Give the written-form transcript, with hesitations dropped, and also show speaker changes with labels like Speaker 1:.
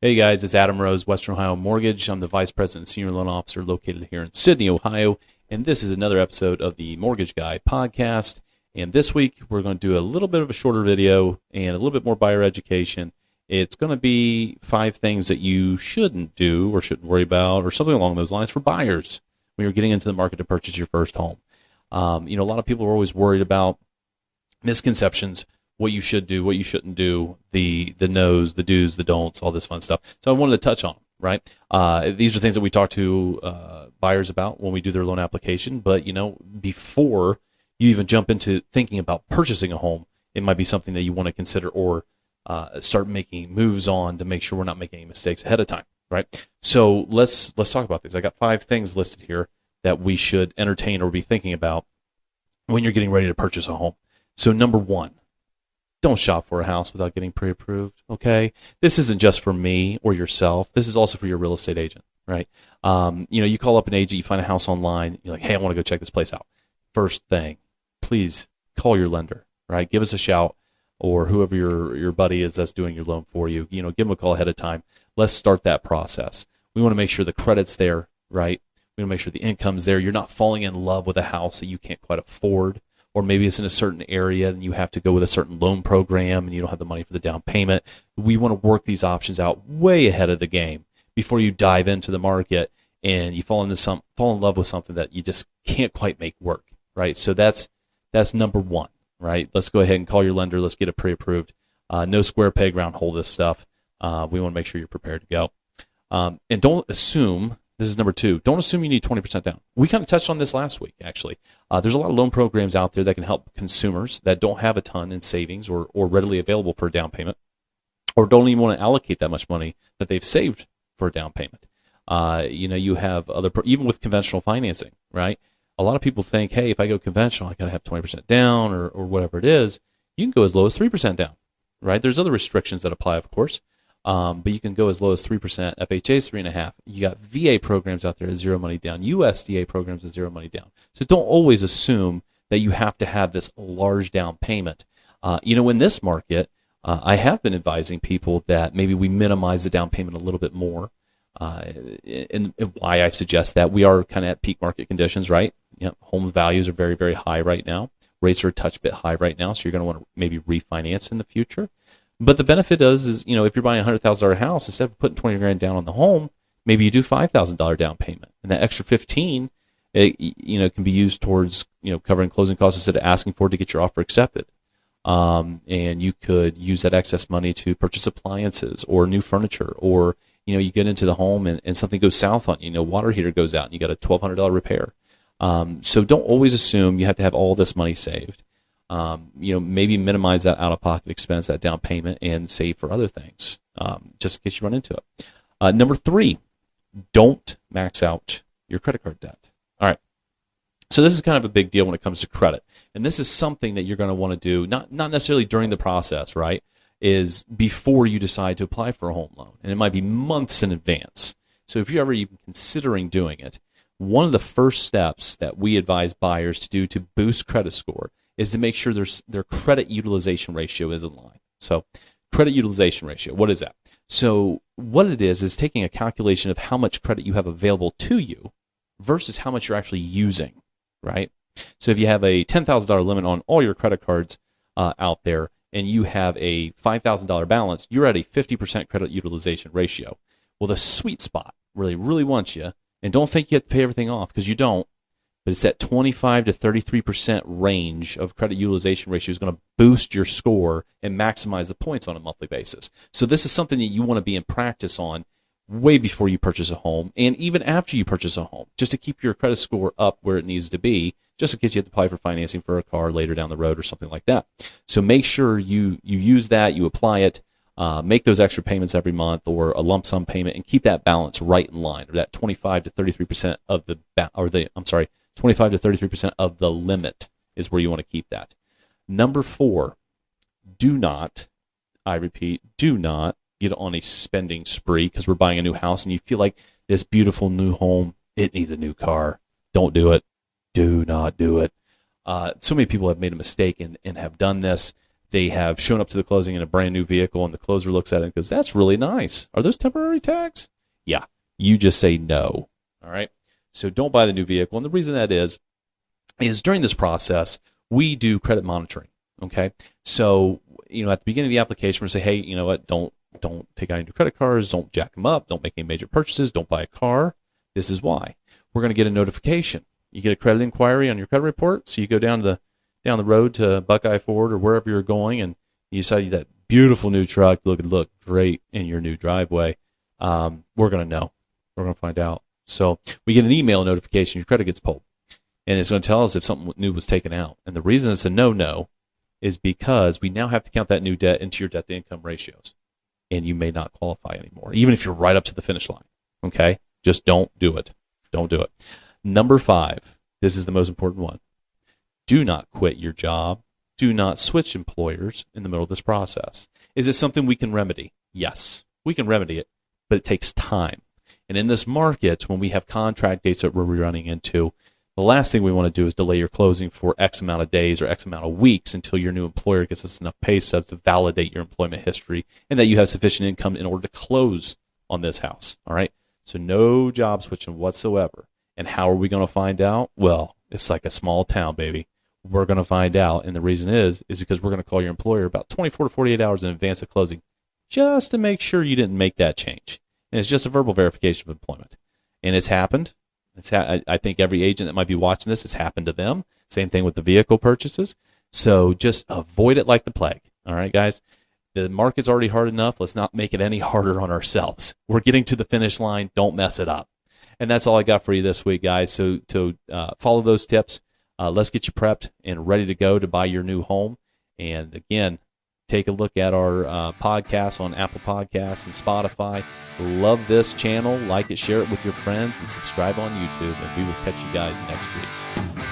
Speaker 1: Hey guys, it's Adam Rose, Western Ohio Mortgage. I'm the Vice President and Senior Loan Officer located here in Sydney, Ohio, and this is another episode of the Mortgage Guy podcast. And this week we're going to do a little bit of a shorter video and a little bit more buyer education. It's going to be 5 things that you shouldn't do or shouldn't worry about or something along those lines for buyers when you're getting into the market to purchase your first home. A lot of people are always worried about misconceptions, what you should do, what you shouldn't do, the no's, the do's, the don'ts, all this fun stuff. So I wanted to touch on them, right? These are things that we talk to buyers about when we do their loan application. But, before you even jump into thinking about purchasing a home, it might be something that you want to consider or start making moves on to make sure we're not making any mistakes ahead of time, right? So let's talk about these. I got 5 things listed here that we should entertain or be thinking about when you're getting ready to purchase a home. So number 1. Don't shop for a house without getting pre-approved, okay? This isn't just for me or yourself. This is also for your real estate agent, right? You call up an agent, you find a house online, you're like, hey, I want to go check this place out. First thing, please call your lender, right? Give us a shout, or whoever your buddy is that's doing your loan for you. Give them a call ahead of time. Let's start that process. We want to make sure the credit's there, right? We want to make sure the income's there. You're not falling in love with a house that you can't quite afford. Or maybe it's in a certain area and you have to go with a certain loan program and you don't have the money for the down payment. We want to work these options out way ahead of the game before you dive into the market and you fall in love with something that you just can't quite make work, right? So that's number 1, right? Let's go ahead and call your lender. Let's get it pre-approved. No square peg, round hole this stuff. We want to make sure you're prepared to go. And don't assume. This is number 2. Don't assume you need 20% down. We kind of touched on this last week, actually. There's a lot of loan programs out there that can help consumers that don't have a ton in savings or readily available for a down payment, or don't even want to allocate that much money that they've saved for a down payment. You have even with conventional financing, right? A lot of people think, hey, if I go conventional, I got to have 20% down or whatever it is. You can go as low as 3% down, right? There's other restrictions that apply, of course. But you can go as low as 3%. FHA is 3.5%. You got VA programs out there at zero money down. USDA programs at zero money down. So don't always assume that you have to have this large down payment. In this market, I have been advising people that maybe we minimize the down payment a little bit more. And why I suggest that, we are kind of at peak market conditions, right? Home values are very, very high right now. Rates are a touch bit high right now, so you're going to want to maybe refinance in the future. But the benefit is if you're buying a $100,000 house, instead of putting $20,000 down on the home, maybe you do $5,000 down payment, and that extra $15,000, can be used towards covering closing costs instead of asking for it to get your offer accepted. And you could use that excess money to purchase appliances or new furniture, or you get into the home and something goes south on you. Water heater goes out and you got a $1,200 repair. So don't always assume you have to have all this money saved. Maybe minimize that out-of-pocket expense, that down payment, and save for other things, just in case you run into it. Number 3, don't max out your credit card debt. All right. So this is kind of a big deal when it comes to credit. And this is something that you're going to want to do, not necessarily during the process, right, is before you decide to apply for a home loan. And it might be months in advance. So if you're ever even considering doing it, one of the first steps that we advise buyers to do to boost credit score is to make sure their credit utilization ratio is in line. So credit utilization ratio, what is that? So what it is taking a calculation of how much credit you have available to you versus how much you're actually using, right? So if you have a $10,000 limit on all your credit cards out there and you have a $5,000 balance, you're at a 50% credit utilization ratio. Well, the sweet spot really, really wants you, and don't think you have to pay everything off, because you don't, but it's that 25 to 33% range of credit utilization ratio is going to boost your score and maximize the points on a monthly basis. So this is something that you want to be in practice on way before you purchase a home, and even after you purchase a home, just to keep your credit score up where it needs to be, just in case you have to apply for financing for a car later down the road or something like that. So make sure you use that, you apply it, make those extra payments every month or a lump sum payment, and keep that balance right in line, or that 25 to 33% of 25 to 33% of the limit is where you want to keep that. Number 4, do not get on a spending spree because we're buying a new house and you feel like this beautiful new home, it needs a new car. Don't do it. Do not do it. So many people have made a mistake and have done this. they have shown up to the closing in a brand new vehicle, and the closer looks at it and goes, "That's really nice. Are those temporary tags?" Yeah. You just say no. All right. So don't buy the new vehicle. And the reason that is during this process, we do credit monitoring. Okay. So, at the beginning of the application, we say, hey, you know what? Don't take out any credit cards. Don't jack them up. Don't make any major purchases. Don't buy a car. This is why. We're going to get a notification. You get a credit inquiry on your credit report. So you go down the road to Buckeye Ford or wherever you're going, and you decide that beautiful new truck look great in your new driveway. We're going to know. We're going to find out. So we get an email notification. Your credit gets pulled, and it's going to tell us if something new was taken out. And the reason it's a no is because we now have to count that new debt into your debt to income ratios, and you may not qualify anymore, even if you're right up to the finish line. Okay, just don't do it. Don't do it. Number 5. This is the most important one. Do not quit your job. Do not switch employers in the middle of this process. Is it something we can remedy? Yes, we can remedy it, but it takes time. And in this market, when we have contract dates that we're running into, the last thing we want to do is delay your closing for X amount of days or X amount of weeks until your new employer gets us enough pay stubs to validate your employment history and that you have sufficient income in order to close on this house. All right? So no job switching whatsoever. And how are we going to find out? Well, it's like a small town, baby. We're going to find out. And the reason is because we're going to call your employer about 24 to 48 hours in advance of closing just to make sure you didn't make that change. And it's just a verbal verification of employment. And it's happened. I think every agent that might be watching this, it's happened to them. Same thing with the vehicle purchases. So just avoid it like the plague. All right, guys? The market's already hard enough. Let's not make it any harder on ourselves. We're getting to the finish line. Don't mess it up. And that's all I got for you this week, guys. So follow those tips. Let's get you prepped and ready to go to buy your new home. And again, take a look at our podcasts on Apple Podcasts and Spotify. Love this channel. Like it, share it with your friends, and subscribe on YouTube. And we will catch you guys next week.